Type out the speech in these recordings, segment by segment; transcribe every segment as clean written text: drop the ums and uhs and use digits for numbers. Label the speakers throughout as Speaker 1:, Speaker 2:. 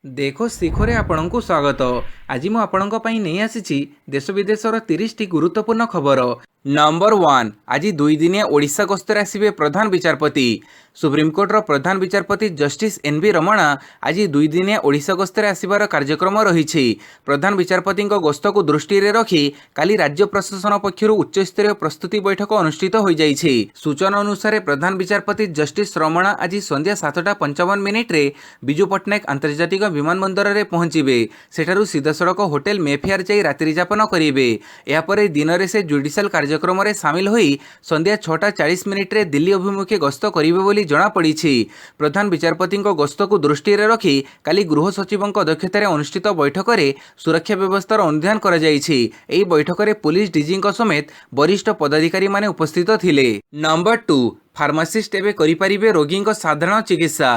Speaker 1: देखो शिखरे आपणଙ୍କୁ स्वागत। आज मु आपणଙ୍କ ପାଇଁ ନେଇ ଆସିଛି देश विदेशर 30 टी गुरुत्वपूर्ण खबर। नंबर 1, आज 2 दिनिया ओडिशा गस्तरे आसिबे प्रधान विचारपति। सुप्रीमकोर्टर प्रधान विचारपति जस्टिस एन.वी. रमणा आज 2 दिनिया ओडिशा गस्तरे आसिबार कार्यक्रम रही। प्रधान विचारपति गस्त को दृष्टि रखी काली राज्य प्रशासन पक्षर उच्चस्तरीय प्रस्तुति बैठक अनुष्ठित हो जाइछि। सूचना अनुसार प्रधान विचारपति जस्टिस रमणा आज संध्या 7:55 विजु पट्टनायक आंतर्जातिक विमानबंदर में पहुंचे। सेठारु सीधा सड़क होटेल मेफेयर जाई रात्रि यापन करेंगे। यापर दिन में से जुडिशियल कार्यक्रम में सामिल होई संध्या 6:40 दिल्ली अभिमुखे गस्त करेंगे बोली जमापड़ी। प्रधान विचारपति गस्त को दृष्टि रखी काली गृह सचिव अध्यक्षतार अनुष्ठित बैठक में सुरक्षा व्यवस्थार अनुध्यान कर बैठक में पुलिस डीजी समेत वरिष्ठ पदाधिकारी माने उपस्थित थिले। नंबर 2, फार्मासिस्ट एवं करें रोगी साधारण चिकित्सा।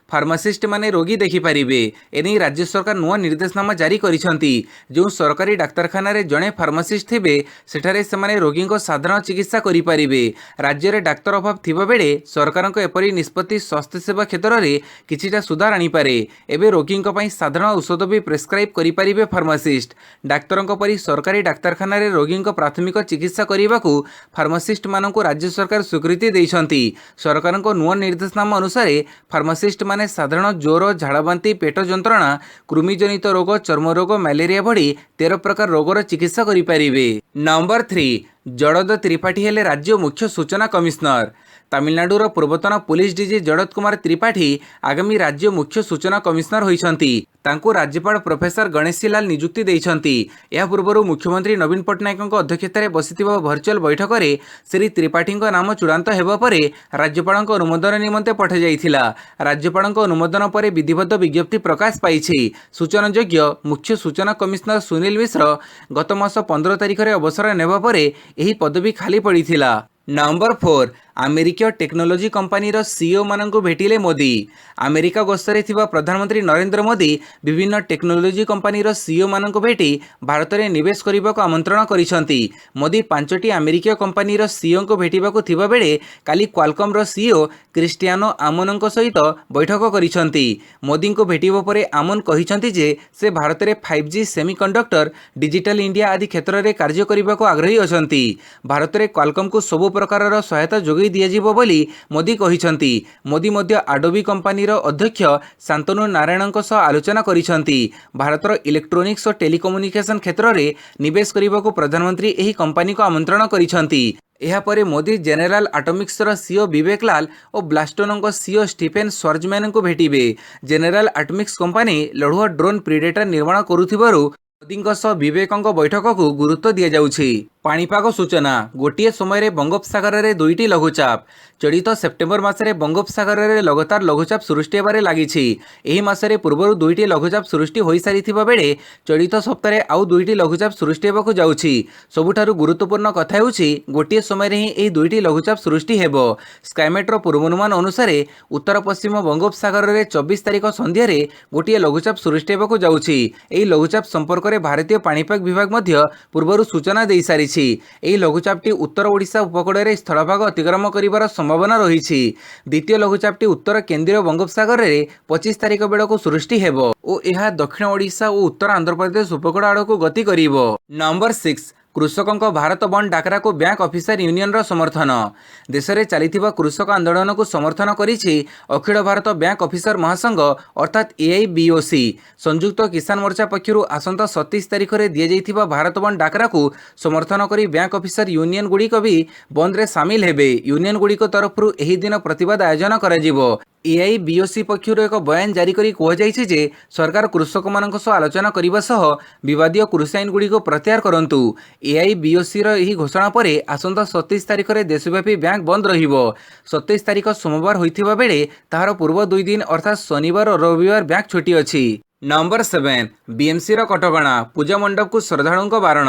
Speaker 1: फार्मासिस्ट माने रोगी देखिपारे। एने राज्य सरकार नुआ निर्देशनामा जारी करिसेंती। जो सरकारी डाक्तरखाना रे जड़े फार्मासिस्ट थे सेठारे से रोगी साधारण चिकित्सा करें। राज्य में डाक्तर अभाव थिबा बेले सरकार एपरी निष्पत्ति स्वास्थ्य सेवा क्षेत्र में किछिटा सुधार आनीपारे। एवं रोगी साधारण औषध भी प्रेस्क्राइब करें फार्मासिस्ट। डाक्तर परी सरकारी डाक्तरखाना रे रोगी प्राथमिक चिकित्सा करने को फार्मासिस्ट मानक राज्य सरकार स्वीकृति देइछंती। सरकार नुआ निर्देशनामा अनुसार फार्मासिस्ट माने साधारण ज्वर, झाड़ाबांति, पेट जंत्रणा, कृमिजनित रोग, चर्म रोग, मलेरिया भली 13 प्रकार रोगर चिकित्सा करें। नंबर 3, जड़द त्रिपाठी हेले राज्य मुख्य सूचना कमिश्नर। तमिलनाडुर पूर्वतन पुलिस डीजी जड़द कुमार त्रिपाठी आगामी राज्य मुख्य सूचना कमिश्नर होइछंती। तांको राज्यपाल प्रोफेसर गणेशी लाल नियुक्ति देइछंती। या पूर्व मुख्यमंत्री नवीन पट्टनायक अध्यक्षतार बसिथिबा वर्चुअल बैठक में श्री त्रिपाठी नाम चूड़ांत हेबा परे राज्यपाल अनुमोदन निमंते पठा जाइथिला। राज्यपाल अनुमोदन पर विधिवत विज्ञप्ति प्रकाश पाइछि। सूचनायोग्य मुख्य सूचना कमिश्नर सुनील मिश्र गत मास 15 तारिख में अवसर नेबा परे एही पदवी खाली पड़ीथिला। नंबर 4, अमेरिकीय टेक्नोलोजी कंपनी सीईओ मानक भेटिले मोदी। अमेरिका गस्तरे थिबा प्रधानमंत्री नरेंद्र मोदी विभिन्न टेक्नोलोजी कंपनी सीईओ मानक भेटी भारत में निवेश करने को आमंत्रण करिसेंती। मोदी 5टी अमेरिकीय कंपनी सीईओ को भेटिबाकू थिबा बेले काली क्वालकम सीईओ क्रिस्टियानो आमोन सहित बैठक करिसेंती। मोदी को भेटिबा परे आमोन कहिसेंती जे से भारत में 5G, सेमीकंडक्टर, डिजिटल इंडिया आदि क्षेत्र में कार्य करने को आग्रही अछंती। भारत में क्वालकम को सबु प्रकार सहायता जोगाई दियाजिबो बोली मोदी कहिसेंती। मोदी मध्य आडोबी कंपनीर अध्यक्ष शांतनु नारायणଙ୍କ सह आलोचना करिसेंती। भारतर इलेक्ट्रोनिक्स और टेलीकम्युनिकेशन क्षेत्र में निवेश करने को प्रधानमंत्री एही कंपनी को आमंत्रण करिसेंती। एहापरे Modi general atomics CEO Vivek Lal और ब्लास्टोन सीईओ स्टीफेन स्वार्जमैन को भेटिबे। जेनेराल एटॉमिक्स कंपनी लढुआ ड्रोन प्रीडेटर निर्माण करुथिबारु मोदी सह विवेक बैठक को गुरुत्व दि जाउछि। पाणीपाग सूचना। गोटे समय बंगोपसागर में 2टी लघुचाप। चलित सेप्टेम्बर मासरे बंगोपसागर में लगातार लघुचाप सृष्टि होबार लागिछि। एही मासरे पूर्व 2टी लघुचाप सृष्टि हो सारिथिबा बेले चलित सप्ताहे आउ 2टी लघुचाप सृष्टि होबाकू जाउछि। सबुठारु गुरुत्वपूर्ण कथा हेउछि गोटे समय ही एही 2टी लघुचाप सृष्टि हेबो। स्काईमेट्र पूर्वानुमान अनुसार उत्तर पश्चिम बंगोपसागर में 24 तारिख संध्यारे गोटे लघुचाप सृष्टि होबाकू जाउछि। एही लघुचाप संपर्क में भारतीय पाणीपाग विभाग मध्य पूर्व सूचना दे सारी। एही लघुचापटी उत्तर ओडिशा उपकूल में स्थलभाग अतिक्रम करिवार संभावना रही। द्वितीय लघुचापटी उत्तर केंद्रीय बंगोपसागर में 25 तारिख बेलू सृष्टि हेबो और यह दक्षिण ओडिशा और उत्तर आंध्र प्रदेश उपकूल आड़ को गति करिवो। नंबर 6, कृषकों भारत बंद डाकरा को बैंक ऑफिसर यूनियन रो समर्थन। देश में चलता कृषक आंदोलन को समर्थन करिछि अखिल भारत बैंक ऑफिसर महासंघ अर्थात AIBOC। संयुक्त किसान मोर्चा पक्षर आसंता 27 तारिख में दि जाइथिबा भारत बंद डाकरा को समर्थन करी बैंक ऑफिसर यूनियन गुड़िक भी बंद रे शामिल हेबे। यूनियन गुड़िक तरफ एही दिन प्रतिवाद आयोजन कराजिबो। AIBOC पक्षर एक बयान जारी करी कहुଯାଇଛି जे सरकार कृषक मानक सह आलोचना करने सह विवादीय कृषि आईन गुड़िक प्रत्याहार करंतु। AIBOC रही घोषणा पर आसंता 27 तारिख में देशव्यापी बैंक बंद रहिबो। 27 तारिख सोमवार होइथिबा बेले ताहार पूर्व 2 दिन अर्थात शनिवार और रविवार बैंक छुट्टी अछि। Number 7, BMC कटकणा। पूजा मंडप को श्रद्धालुओं बारण।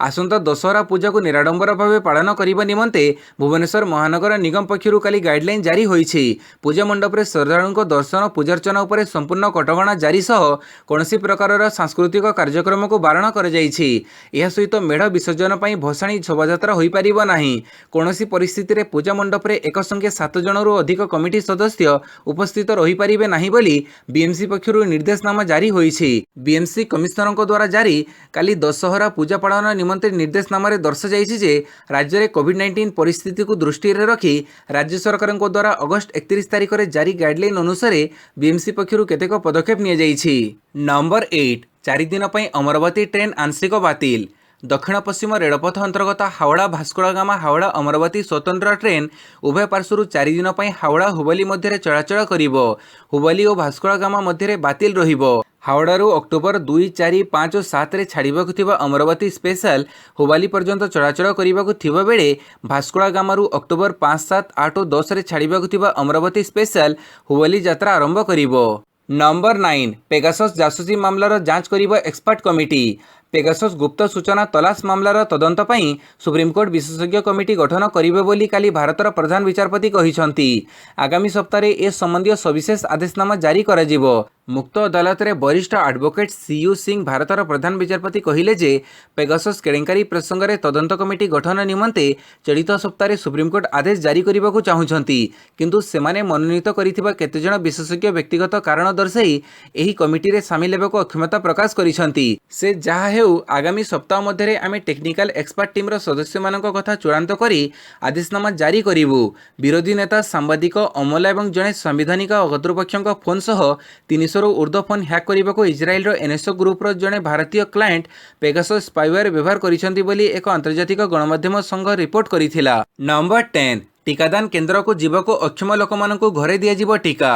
Speaker 1: आसंता दशहरा पूजा को निराडंबर भाव पालन करने निमंते भुवनेश्वर महानगर निगम पक्षर काली गाइडलाइन जारी होईछि। पूजा मंडप में श्रद्धालुओं दर्शन पूजार्चना उपर संपूर्ण कटकणा जारी सह कौनसी प्रकार सांस्कृतिक कार्यक्रम को बारण कर सहित मेढ़ विसर्जन पर भसाणी शोभायात्रा हो पार नहीं। कौनसी परिस्थिति रे पूजा मंडप में एक संगे 7 जनरू अधिक कमिटी सदस्य उपस्थित रही पारिबे नहीं बोली बीएमसी पक्षर निर्देशनामा जारी होईछि। बीएमसी कमिशनर द्वारा जारी काली दशहरा पूजा पालन निमंते निर्देशनामा दर्शा जाइछि जे राज्य में कोविड-19 परिस्थिति को दृष्टि रखी राज्य सरकार द्वारा अगस्त 31 तारिख में जारी गाइडलाइन अनुसार बीएमसी पक्षर केतेक पदक्षेप निया जाइछि। नंबर 8 4 दिन पर अमरावती ट्रेन आंशिक बातिल। दक्षिण पश्चिम रेलपथ अंतर्गत हावड़ा भास्कोड़ागामा हावड़ा अमरावती स्वतंत्र ट्रेन उभय पार्श्वर 4 दिन पर हावड़ा हुबली मध्य चलाचल करिबो। हुबली और भास्कोड़ागामा मध्य बातिल रहिबो। हावड़ारू अक्टोबर 2, 4, 5 और 7 रे छाड़िबाकु थिबा अमरावती स्पेशल हुबली पर्यंत चलाचल करिबाकु थिबा बेले भास्कोड़ागामारू अक्टोबर 5, 7, 8 और 10 रे छाड़िबाकु थिबा अमरावती स्पेशल हुबली यात्रा आरंभ करिबो। नंबर 9 पेगासस जासूसी मामलार जांच करिबो एक्सपर्ट कमिटी। पेगासस गुप्त सूचना तलाश मामलार तदंत पई सुप्रीमकोर्ट विशेषज्ञ कमिटी गठन करिबे बोली काली भारतर प्रधान विचारपति कहिसंती। आगामी सप्ताह ए संबंधी सविशेष आदेशनामा जारी करा जिवो। मुक्त अदालत रे वरिष्ठ एडवोकेट सीयू सिंह भारतर प्रधान विचारपति कहिले जे पेगासस केलेंकारी प्रसंग में तदंत कमिटी गठन निमंते चलित सप्ताह सुप्रीमकोर्ट आदेश जारी करने को चाहूँगी किंतु सेमाने मनोनीत करिथिबा केतेजण विशेषज्ञ व्यक्तिगत कारण दर्शाई एही कमिटी रे शामिल हेबाकू अक्षमता प्रकाश करिसंती। से जहा हेउ आगामी सप्ताह मध्य आमे टेक्निकल एक्सपर्ट टीम रो सदस्य मानक कथा चूड़ांत करी आदेशनामा जारी करिवु। विरोधी नेता सांबादिक अमला एवं जड़े संविधानिक कर्तृपक्षों फोन सह 300 ऊर्ध्व फोन हैक करने को इजराइल एनएसओ ग्रुप जड़े भारतीय क्लाएंट पेगासस स्पाइवेयर व्यवहार करिसेंती बोली एक अंतर्जातिक गणमाध्यम संघ रिपोर्ट करिथिला। नंबर 10 टीकादान केन्द्र को जीवक अक्षम लोक मानक घरे दिज्व टीका।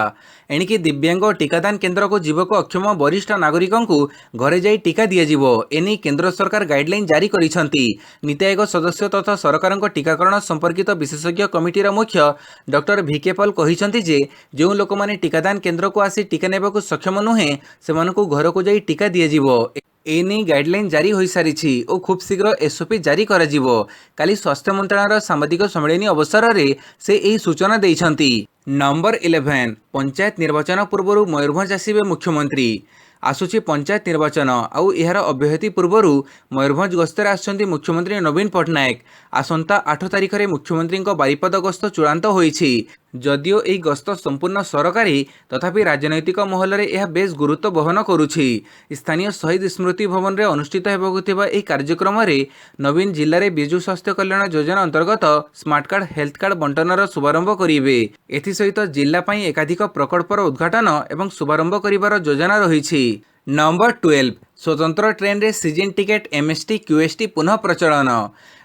Speaker 1: एणिकी दिव्यांग टीकादान केन्द्र को जीवक अक्षम वरिष्ठ नागरिकों को घरे जाई टीका दिज्व एने केन्द्र सरकार गाइडलाइन जारी करिसंती। नीति आयोग सदस्य तथा सरकार टीकाकरण संपर्कित विशेषज्ञ कमिटीर मुख्य डॉक्टर भिके पॉल कहिसंती जे जो लोक माने टीकादान केन्द्र को आसी टीका नेबाकू सक्षम नुहे सेमानकू घर को जाई टीका दिज्व। एने गाइडलाइन जारी हो सारी और खूब शीघ्र एसओपी जारी कराजिवो। काली स्वास्थ्य मंत्रालय सांबादिक सम्मेलन अवसर में से यही सूचना देइछंती। नंबर 11 पंचायत निर्वाचन पूर्व मयूरभंज आसिबे मुख्यमंत्री। आसुची पंचायत निर्वाचन आउ यार अव्याहति पूर्व मयूरभंज गस्तर आसुचंती मुख्यमंत्री नवीन पट्टनायक। आसंता 8 तारिख में मुख्यमंत्री बारिपद गस्त चूड़ांत होईछि। जदिओ यह गस्त संपूर्ण सरकारी तथापि राजनैतिक महल में यह बेस गुरुत्व बहन करुछि। स्थानीय शहीद स्मृति भवन में अनुष्ठित होगा यह कार्यक्रम में नवीन जिले में विजु स्वास्थ्य कल्याण योजना अंतर्गत स्मार्ट कार्ड हेल्थ कार्ड बंटनर शुभारंभ करेंगे। एसहित जिलापाई एकाधिक प्रकल्पर उद्घाटन और शुभारंभ कर योजना रही। नंबर 12 स्वतंत्र ट्रेन रे सीजन टिकेट एमएसटी क्यूएसटी पुनः प्रचलन।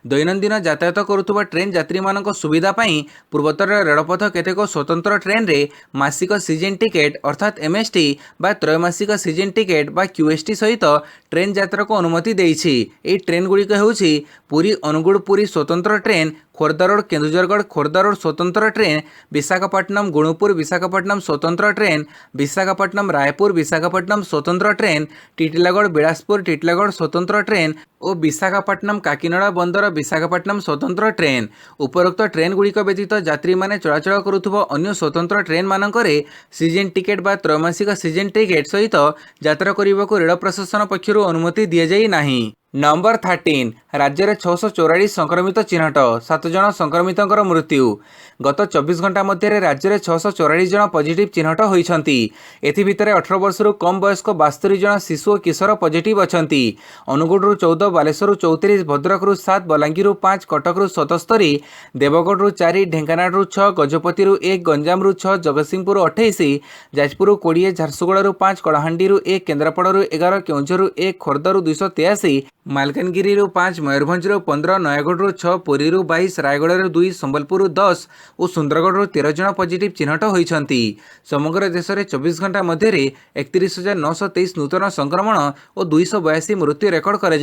Speaker 1: दैनंदिन यातायात करुवा ट्रेन यात्री मानक सुविधा पाई पूर्वोत्तर रेलपथ केतेक स्वतंत्र ट्रेन रे मासिक सीजन टिकेट अर्थात एमएसटी बा त्रैमासिक सीजन टिकेट बा क्यूएसटी सहित ट्रेन यात्रा को अनुमति देइछि। एही ट्रेन गुड़िक हेउछि पुरी अनुगुड़ पुरी स्वतंत्र train, Khordha road Kendujhargarh Khordha road स्वतंत्र ट्रेन, विशाखापट्टनम गुणुपुर विशाखापट्टनम स्वतंत्र ट्रेन, विशाखापट्टनम रायपुर विशाखापट्टनम स्वतंत्र ट्रेन, टिटिलागढ़ बिलासपुर टिटिलागढ़ स्वतंत्र ट्रेन और विशाखापट्टनम काकीनाड़ा बंदर विशाखापट्टनम स्वतंत्र ट्रेन। उपरोक्त ट्रेन गुड़िक व्यतीत यात्री माने चलाचल करुथुबा अन्य स्वतंत्र ट्रेन मानकरे सीजन टिकेट बा त्रैमासिक सीजन टिकेट सहित यात्रा करने रेल प्रशासन पक्षर अनुमति दि जाई नाही। नंबर 13 राज्य में 644 संक्रमित चिन्हट 7 जन संक्रमित मृत्यु। गत 24 घंटा मध्य राज्य में 644 जन पॉजिटिव चिन्हट होती। एथिभितर 18 वर्षर कम वयस्क 72 जन शिशु और किशोर पॉजिटिव अछंती। अनुगुड़ 14, बालेश्वर 34, भद्रक 7, बलांगीर 5, कटक 77, देवगढ़ 4, ढेंकानाल 6, गजपति 1, गंजाम 6, जगतसिंहपुर 28, जाजपुर 20, झारसुगुड़ा 5, कलाहांडी 1, केन्द्रापड़ा 11, केउंझर 1, खोर्धा 283, मालकानगिरी 5, मयूरभंज 15, नयगढ़ 6, पुरी 22, रायगढ़ 2, संबलपुर 10 और सुंदरगढ़ 13 जन पॉजिटिव चिन्हट होती। समग्र देश में 24 घंटा मध्य 31,923 नूतन संक्रमण और 282 मृत्यु रेकर्ड कर।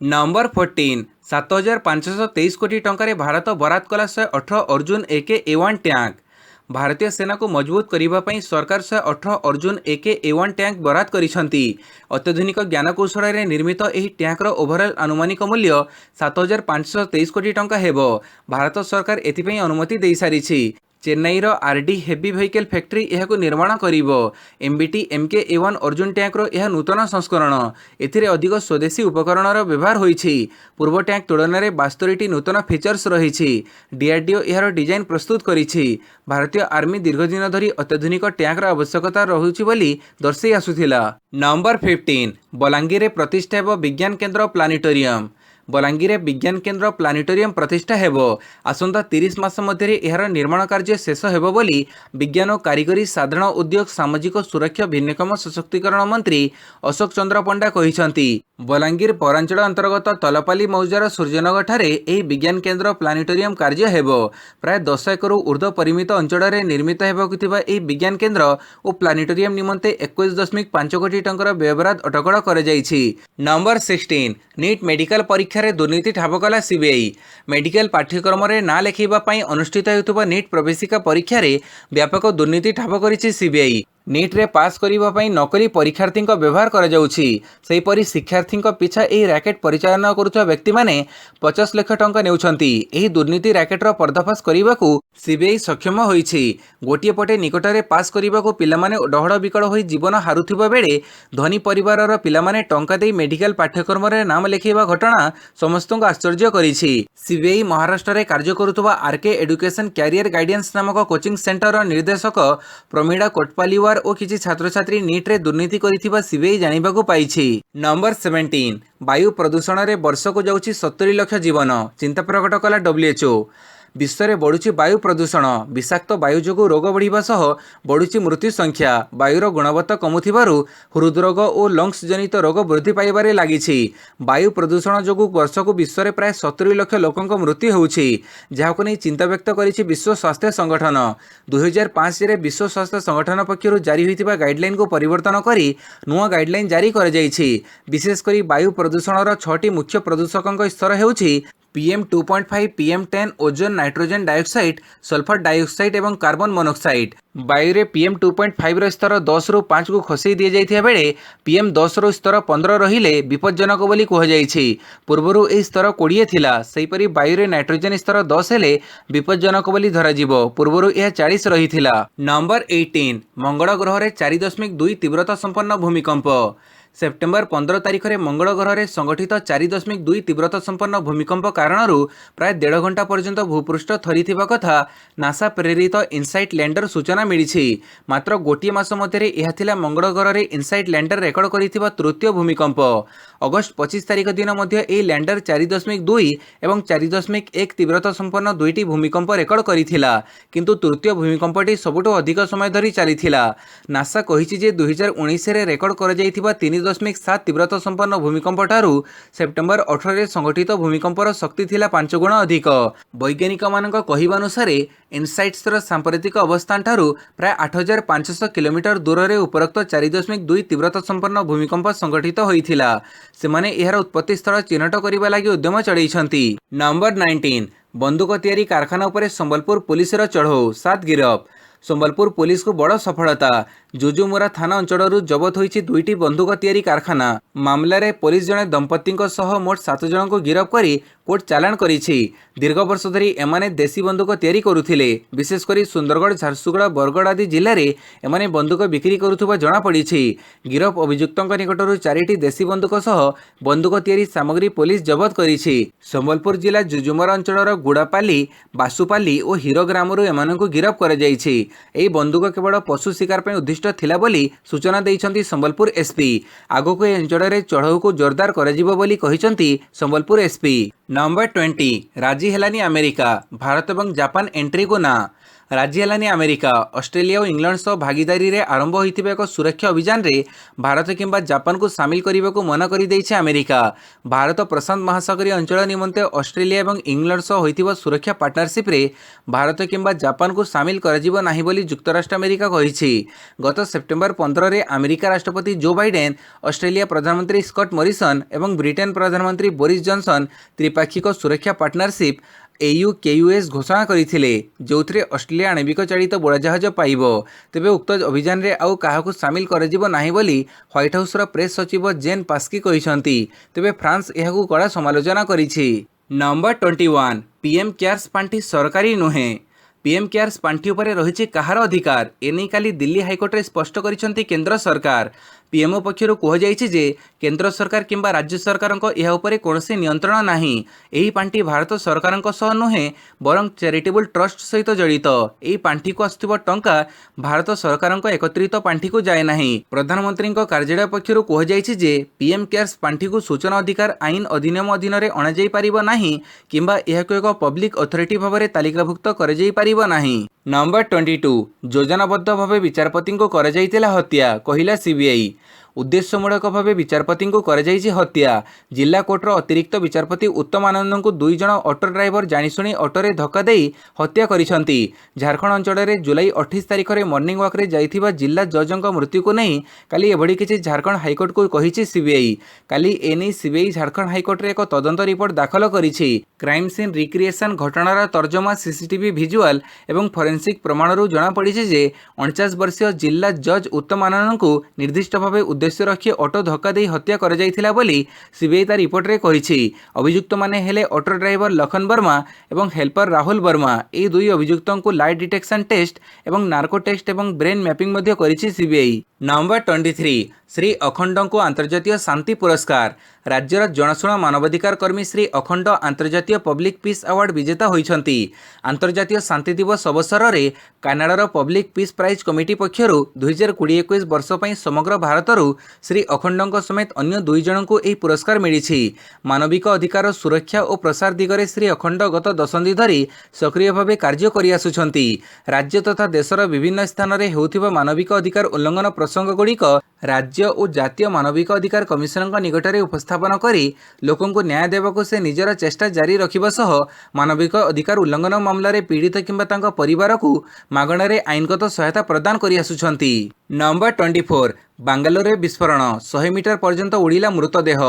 Speaker 1: नंबर 14 7,523 कोटी टंकार भारत बराद कला 118 अर्जुन AK A1 टैंक। भारतीय सेना को मजबूत करने ପାଇଁ सरकार 118 अर्जुन AK-A1 टैंक बराद କରିଛନ୍ତି। अत्याधुनिक ज्ञानकौशल निर्मित ଏହି ट्यांकर ओभरऑल अनुमानिक मूल्य 7523 कोटी टंका हेबो। भारत सरकार एथिपई अनुमति दे सारिछि। चेन्नईर आरडी हेवी व्हीकल फैक्ट्री यह निर्माण करिवो। MBT MK-A1 अर्जुन टैंकर यह नूतन संस्करण। एथिरे अधिक स्वदेशी उपकरणर व्यवहार होईछि। पूर्व टैंक तुलन में 72 नूतन फीचर्स रही। DRDO यार डिजाइन प्रस्तुत करिछि। भारतीय आर्मी दीर्घदिन धरी अत्याधुनिक टैंकर आवश्यकता रहुछि बोली दर्शाई आसुथिला। नंबर 15 बलांगीर रे प्रतिष्ठा हेबो विज्ञान केन्द्र प्लानेटोरियम। बलांगीर विज्ञान केन्द्र प्लानेटोरियम प्रतिष्ठा हेबो। आसंता 30 मास मध्य यार निर्माण कार्य शेष हेबो बोली विज्ञान और कारिगरी साधारण उद्योग सामाजिक सुरक्षा भिन्नक्षम सशक्तिकरण मंत्री अशोक चंद्र पंडा कहिसंती। बलांगीर पौरांचल अंतर्गत तलपाली मौजार सूर्यनगर ठारे एही विज्ञान केन्द्र प्लानेटोरियम कार्य हेबो। प्राय 10 एकड़ ऊर्ध्व परिमित अंचल में निर्मित हेबाकु थिबा एही विज्ञान केन्द्र और प्लानेटोरियम निमंते 21.5 कोटी टंकार व्यवहार अटकळ कर जाइछि। नंबर 16 नीट मेडिकल परीक्षा रे दुर्नीति ठाब कला सीबीआई। मेडिकल पाठ्यक्रम रे ना लेखिबा पई अनुष्ठित हेतुबा नीट प्रवेशिका परीक्षा रे व्यापक दुर्नीति ठाब करिछि सीबीआई। नीट रे पास करिबा पई नकली परीक्षार्थी व्यवहार करा जाउछि। सेहि परि शिक्षार्थी पिछा एही रैकेट परिचालन करुवा व्यक्ति माने 50 लाख टंका नेउछंती। एही दुर्नीति रैकेटर पर्दाफाश करिबाकू सीबीआई सक्षम होईछि। गोटिए पटे निकटरे पास करिबाकू पिलामाने डहड़ बिकड़ होई जीवन हारुथिबा बेले धनी परिवारर पिलामाने टंका देई मेडिकल पाठ्यक्रम रे नाम लेखिबा घटना समस्तଙ୍କୁ आश्चर्य करिछि। सीबीआई महाराष्ट्र रे कार्य करुवा आरके एडुकेशन कैरियर गाइडेंस नामक कोचिंग सेंटर निर्देशक प्रमीड़ा कोटपालीवार और किसी छात्र छात्री नीट रे दुर्नीति करिथिबा सीबीआई जानिबाकू पाइछि। नंबर 17 वायु प्रदूषण रे वर्ष को जाउछि 70 लाख जीवन। चिंता प्रकट कला WHO। विश्व में बढ़ुची वायु प्रदूषण। विषाक्त वायु जोगु रोग बढ़िबा सह बढ़ुची मृत्यु संख्या। वायुर गुणवत्ता कमुथिबारु हृदरोग और लंग्स जनित रोग वृद्धि पाइबारे लागिछि। वायु प्रदूषण जोगु वर्षको विश्व में प्राय 70 लाख लोकंक मृत्यु होउछि, जहाको नै चिंता व्यक्त करिछि विश्व स्वास्थ्य संगठन। 2005 रे विश्व स्वास्थ्य संगठन पक्षरु जारी होइतिबा गाइडलाइन को परिवर्तन करी नुआ गाइडलाइन जारी कर जाइछि। विशेष करी वायु प्रदूषणर 6टी मुख्य प्रदूषकंक स्तर हेउछि PM 2.5, PM 10, ozone, nitrogen dioxide, sulphur dioxide एवं कार्बन मोनोक्साइड। वायु रे PM 2.5 रो स्तर 10 रु 5 को खसई दिया जाइथिया बेले PM 10 रो स्तर 15 रहिले विपज्जनक बोली कह जाइछि। पूर्वरु ए स्तर 20 थिला। सेहि परि वायु रे नाइट्रोजन स्तर 10 हेले विपज्जनक बोली धरा जिवो। पूर्वरु यह 40 रहिथिला। नंबर 18 मंगल ग्रह रे 4.2 तीव्रता संपन्न भूमिकंप। सेप्टेम्बर 15 तारिख में मंगल ग्रह में संगठित 4.2 तीव्रता संपन्न भूमिकंप कारण प्राय 1.5 घंटा पर्यंत भूपृष्ठ थरी कथा नासा प्रेरित इनसाइट लैंडर सूचना मिली। मात्र गोटे मास मध्य यह थिला मंगल ग्रह में इनसाइट लैंडर रेकर्ड करिथिबा तृतीय भूमिकंप। अगस्त 25 तारिख दिन मध्य यह लैंडर 4.2 एवं 4.1 तीव्रता संपन्न दुईटी भूमिकंप रेकर्ड करिथिला, किंतु तृतीय भूमिकंपटी सबुठु अधिक समय धरी चलीथिला। नासा कहिछि जे 2019 रे रेकर्ड कर जाइथिबा 3.7 तीव्रता संपन्न भूमिकंप ठारू सेप्टेम्बर 18 रे संगठित भूमिकंपर शक्ति थिला 5 गुण अधिक। वैज्ञानिक मानक कहिबा अनुसार इनसाइट्सर सांप्रतिक अवस्थान ठारू प्राय 8500 किलोमीटर दूर रे उपरोक्त 4.2 तीव्रता संपन्न भूमिकंप संगठित होइथिला। सेमाने एहार उत्पत्ति स्थल चिन्हट करिबा लागि उद्यम चढ़ाइछंती। नंबर 19 बंदूक तैयारी कारखाना उपरे संबलपुर पुलिस चढ़ऊ 7 गिरफ। संबलपुर पुलिस को बड़ सफलता। जुजुमुरा थाना अंचल जबत होइछि 2टी बंदूक तैयारी कारखाना। मामला रे पुलिस जने दंपति सह मोट 7 जन को गिरफ करी कोर्ट चालाण करिछि। दीर्घ वर्ष धरी एमाने देशी बंदूक तैयारी करुथिले। विशेषकर सुंदरगढ़, झारसुगुड़ा, बरगड़ आदि जिले में एमाने बंदूक बिक्री करुथुबा जणा पड़िछि। गिरफ अभियुक्तों निकटरू 4टी देशी बंदूक सह बंदूक तैयारी सामग्री पुलिस जबत करिछि। संबलपुर जिला जुजुमुरा अंचल गुड़ापाली, बासुपाली और हीरो ग्रामरू एमानकु गिरफ कर जाइछि। एही बंदूक केवल पशु शिकार पर उद्दिष्ट थिला बोली सूचना देइछंती संबलपुर एसपी। आगो ए अंचल में चढ़ऊ को जोरदार करिजिबो बोली कहिछंती संबलपुर एसपी। नंबर 20 राजी हेलानी अमेरिका। भारत और जापान एंट्री को ना राजी हेलानी अमेरिका। ऑस्ट्रेलिया और इंग्लैंड सह भागीदारी रे आरंभ होइतिबा एक सुरक्षा अभियान रे भारत किंबा जापान को सामिल करने को मना कर देइछे अमेरिका। भारत प्रशांत महासागरीय अंचल निमंते ऑस्ट्रेलिया और इंग्लैंड सह होइतिबा सुरक्षा पार्टनरशिप रे भारत किंबा जापान को सामिल कराजिबो नाही बोली युक्तराष्ट्र अमेरिका कहिछि। गत सेप्टेम्बर 15 रे अमेरिका राष्ट्रपति जो बाइडेन, ऑस्ट्रेलिया प्रधानमंत्री स्कॉट मॉरिसन और ब्रिटेन प्रधानमंत्री बोरिस जॉनसन त्रिपाक्षिक सुरक्षा पार्टनरशिप AUKUS घोषणा करथिले जोथिरे ऑस्ट्रेलिया आणविक चालित बुड़ाजाहाज पाइब। तेबे उक्त अभियान रे आउ काहाकू सामिल करजिबो नाही बोली व्हाइट हाउस रो प्रेस सचिव जेन पास्की कहिसंती। तेबे फ्रांस एहाकू कड़ा समालोचना करिछि। नंबर 21 पीएम केयर्स पांठी सरकारी नुहे। पीएम केयर्स पांठी उपरे रहिछि काहार अधिकार एनै काली दिल्ली हाईकोर्ट रे स्पष्ट करिसंती केंद्र सरकार। पीएमओ पक्षरु कह जाइछि जे केंद्र सरकार किंबा राज्य सरकारक एहा उपरे कोनोसी नियंत्रण नाही। एही पांठी भारत सरकारक सह नुहे बरं चैरिटेबल ट्रस्ट सहित जड़ित। एही पांठी को आसुथिबा टंका भारत सरकारक एकत्रित पांठी को जाए नाही। प्रधानमंत्री कार्यालय पक्षरु कह जाइछि जे पीएम केयर्स पांठी को सूचना अधिकार आईन अधिनियम अधीन रे अणा जाई परिबो नाही किंबा एहाको एक पब्लिक अथॉरिटी भाबरे तालिकाभुक्त कर जाई परिबो नाही। नंबर 22 योजनाबद्ध भावे विचारपति को कर जाइतिला हत्या कहिला सीबीआई। उद्देश्यमूलक भावे विचारपति को कर जाइछि हत्या। जिला कोर्टर अतिरिक्त विचारपति उत्तम आनंद को 2 जण ऑटो ड्राइवर जानिशुणी ऑटोरे धक्का देई हत्या करिसंती। झारखंड अंचल रे जुलाई 28 तारिख रे मॉर्निंग वॉक रे जाइथिबा जिला जजक मृत्यु को नहीं काली एभडी किछि झारखंड हाईकोर्ट को कहिछि सीबीआई। काली एनै सीबीआई झारखंड हाईकोर्ट रे एक तदंत रिपोर्ट दाखल करिछि। क्राइम सीन रिक्रिएशन घटनार तर्जमा सीसीटीवी विजुअल एवं फोरेंसिक प्रमाणरू जना पड़िछि जे 49 वर्षीय जिला जज उत्तम आनंद को निर्दिष्ट भावे उद्देश्य रखी ऑटो धक्का दे हत्या कर जाइथिला बोली सीबीआई तार रिपोर्ट रे कहिछि। अभियुक्त माने हेले ऑटो ड्राइवर लखन वर्मा एवं हेल्पर राहुल वर्मा। ए दुई अभियुक्तों को लाई डिटेक्शन टेस्ट एवं नार्को टेस्ट एवं ब्रेन मैपिंग मध्य करिछि सीबीआई। नंबर 23 श्री अखंड को अंतर्जातीय शांति पुरस्कार। राज्यर जनाशुना मानवाधिकार कर्मी श्री अखंड अंतर्जातीय पब्लिक पीस अवार्ड विजेता होइछंती। अंतर्जातीय शांति दिवस अवसर में कानाडार पब्लिक पीस प्राइज कमिटी पक्षरु 2020-21 वर्ष पई समग्र भारतरू श्री अखंड समेत अन्य 2 जन को यह पुरस्कार मिली। मानविक अधिकार सुरक्षा और प्रसार दिगरे श्री अखंड गत दशंधि धरी सक्रिय भाव कार्य करि आसुछंती। राज्य तथा देशर विभिन्न स्थान में होउथिबा मानविक अधिकार उल्लंघन प्रसंग गुड़िक राज्य और जातीय मानविक अधिकार कमिशनर निकटरे उपस्थापन करी लोकों को न्याय देवाको से निजर चेष्टा जारी रखिबा सह मानविक अधिकार उल्लंघन मामला रे पीड़ित किंबा तांका परिवार को मागणारे आईनगत सहायता प्रदान करि आसुछंती। नंबर 24 बांगालोर विस्फोरण 100 मीटर पर्यंत उड़िला मृतदेह।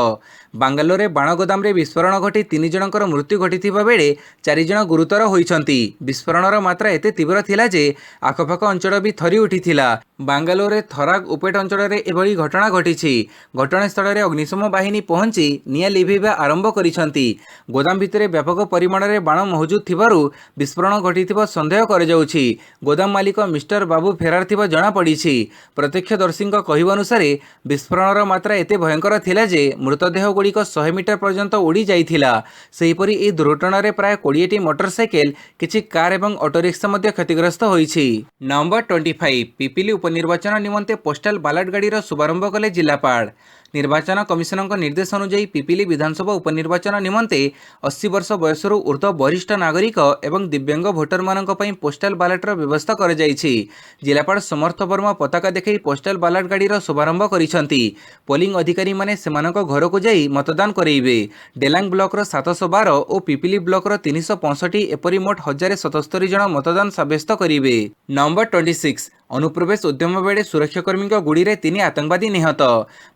Speaker 1: बांगालोर बाणगोदाम रे विस्फोरण घटी 3 जनकर मृत्यु घटिथिबा बेले 4 जन गुरुतर होइछंती। विस्फोरणर मात्रा एते तीव्र थिला जे आखपाख अंचल भी थरी उठिथिला। बांगालोर थराग उपेट अंचल रे एभली घटना घटिछि। घटनास्थल रे अग्निशम बाहिनी पहुंची निया लिभिबा आरंभ करिसंती। गोदाम भितरे व्यापक परिमाण रे बाण मौजूद थिबारु विस्फोरण घटिथिबा संदेह कर जाउछि। गोदाम मालिक मिस्टर बाबू फेरार थिबा जणा पड़िछि। प्रत्यक्षदर्शी अनुसार विस्फोरणर मात्रा एते भयंकर थिला जे मृतदेह गुड़िक 100 मीटर पर्यंत उड़ी जाइथिला। सेहीपरि ए दुर्घटना रे प्राय 20टी मोटरसाइकेल किछि कार एवं ऑटो रिक्शा मध्ये क्षतिग्रस्त होइछि। नंबर 25 पिपिली उपनिर्वाचन निमंते पोस्टल बैलेट गाड़ीर शुभारंभ कले जिलापाल। निर्वाचन कमिशनर निर्देश अनुसार पिपिली विधानसभा उपनिर्वाचन निमंते 80 वर्ष बयसरू ऊर्ध्व वरिष्ठ नागरिक एवं दिव्यांग भोटर मानक पई पोस्टल बैलेटर व्यवस्था कर जाइछि। जिलापाल समर्थ वर्मा पताका देखै पोस्टल बैलेट गाड़ीर शुभारंभ करिसंती। पोलिंग अधिकारी माने सेमानक घर को जाई मतदान करेइबे। डेलांग ब्लॉक रो 712 और पिपिली ब्लॉक रो 365 एपरि मोट 1077 जन मतदान साब्यस्त करिवे। नंबर 26 अनुप्रवेश उद्यम बेड़े सुरक्षाकर्मी गुड़ी रे 3 आतंकवादी निहत।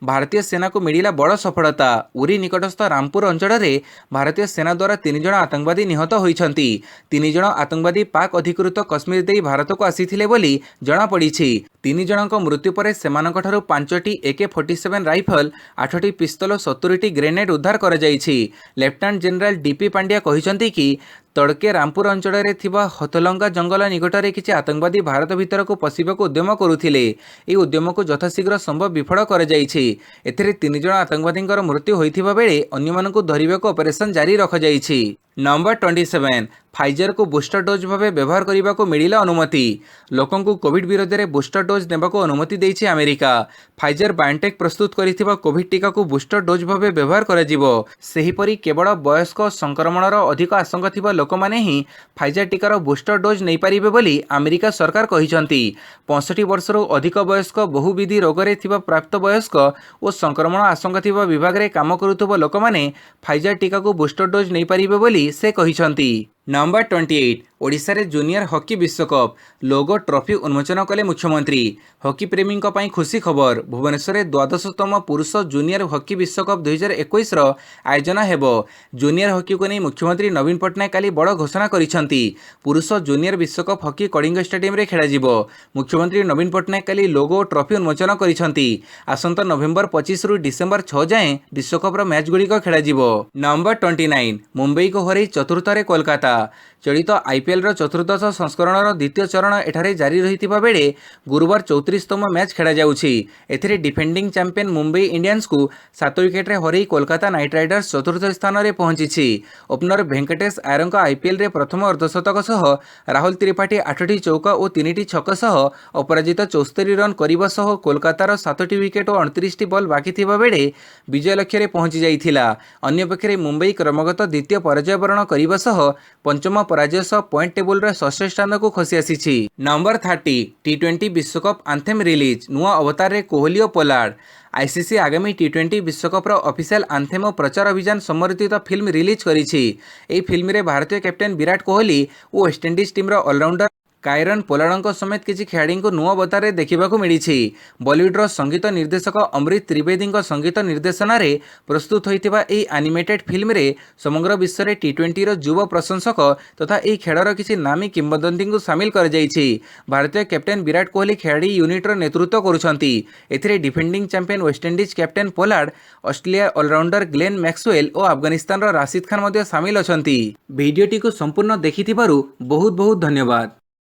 Speaker 1: भारतीय सेना को मिला बड़ सफलता। उरी निकटस्थ रामपुर अंचल में भारतीय सेना द्वारा 3 जन आतंकवादी निहत होइछंती। 3 जन आतंकवादी पाक अधिकृत कश्मीर दे भारत को आसीथिले बोली जणा पड़िछि। 3 जनक मृत्यु पर सेमानकठारु 5टी AK-47 राइफल 8टी पिस्तल 70टी ग्रेनेड उद्धार कर जाइछि। लेफ्टिनेंट जनरल डीपी पांड्या कहिसंती कि तड़के रामपुर अंचल में थिबा हथलंगा जंगल निकटरे किछि आतंकवादी भारत भीतर को पशिबाको उद्यम करुथिले। ए उद्यम को यथाशीघ्र संभव विफल कर जाइछि। एथिरे 3 जन आतंकवादींकर मृत्यु होइथिबा बेले अन्यमानकु धरिबाको ऑपरेशन जारी रख जाइछि। नंबर 27 फाइजर को बूस्टर डोज भाव व्यवहार करने को मिला अनुमति। लोकों को कोविड विरोध में बूस्टर डोज देवा को अनुमति देछि अमेरिका। फाइजर बायोटेक प्रस्तुत करिथिबा कोविड टीका को बूस्टर डोज भाव व्यवहार कराजिबो। सेहीपरि केवल वयस्क संक्रमणर अधिक आशंका थिबा लोक माने ही फाइजर टीकार बूस्टर डोज नहीं पारिबे बोली अमेरिका सरकार कहिसंती। 65 वर्षर अधिक वयस्क बहुविधि रोगरे थिबा प्राप्त वयस्क और संक्रमण आशंका थिबा विभाग रे काम करुथिबा लोक माने फाइजर टीका को बूस्टर डोज नहीं पारिबे बोली से कहिसंती। नंबर 28 ओडिशा रे जूनियर हॉकी विश्वकप लोगो ट्रॉफी उन्मोचन कले मुख्यमंत्री। हॉकी प्रेमी खुशी खबर भुवनेश्वर में 12तम पुरुष जूनियर हॉकी विश्वकप 2021 आयोजन हेब। जूनियर हॉकी को नहीं मुख्यमंत्री नवीन पट्टनायक काली बड़ घोषणा करिसेंती। पुरुष जूनियर विश्वकप हॉकी कलिंग स्टेडियम रे खेला जिवो। मुख्यमंत्री नवीन पट्टनायक काली लोगो ट्रॉफी उन्मोचन करिसेंती। आसंता नवेम्बर 25 रु डिसेम्बर 6 जाए विश्वकप मैच गुड़िक खेला जिवो। नंबर 29 मुंबई को हरई चतुर्थ रे कोलकाता। चलित आईपीएल चतुर्दश संस्करण द्वितीय चरण एठारे जारी रही बेले गुरुवार 34तम मैच खेला जाउछि। एथिरे डिफेंडिंग चैंपियन मुंबई इंडियंस को 7 विकेट रे हरई कोलकाता नाइट राइडर्स चतुर्थ स्थान में पहुंची। ओपनर भेंकटेश आयर आईपीएल रे प्रथम अर्धशतक सह राहुल त्रिपाठी 8टी चौका और 3टी छक सह अपराजित 74 रन करने सह कोलकातार 7टी विकेट और 29टी बॉल बाकी थिबा बेले विजय लक्ष्य रे पहुंची जाइथिला। अन्य पक्षरे मुंबई क्रमगत द्वितीय पराजय वरण करने सह पंचम पराजय सह पॉइंट टेबुल रे षष्ठ स्थान को खसी आसी। नंबर 30 टी20 विश्वकप आंथेम रिलीज नुआ अवतार रे कोहली और पोलार्ड। आईसीसी आगामी टी20 विश्वकप ऑफिशियल आंथेम और प्रचार अभियान समर्थित फिल्म रिलीज करिछि। एही फिल्म रे भारतीय कैप्टेन विराट कोहली और वेस्टइंडीज टीम रो ऑलराउंडर कायरन पोलार्ड समेत किसी खेलाड़ी को नुआ अवतार देखा मिली। बॉलीवुड संगीत निर्देशक अमृत त्रिवेदी संगीत निर्देशन में प्रस्तुत होता एनिमेटेड फिल्म रे समग्र विश्व में टी20 युव प्रशंसक तथा यह खेलर किसी नामी किंवदंती को सामिल कर भारतीय कैप्टेन विराट कोहली खेलाड़ी यूनिट्र नेतृत्व करुँच। Defending champion West Indies captain Pollard, Australia allrounder Glenn Maxwell और अफगानिस्तान राशिद खान सामिल अच्छा। भिडियोटी को संपूर्ण देखि बहुत बहुत धन्यवाद।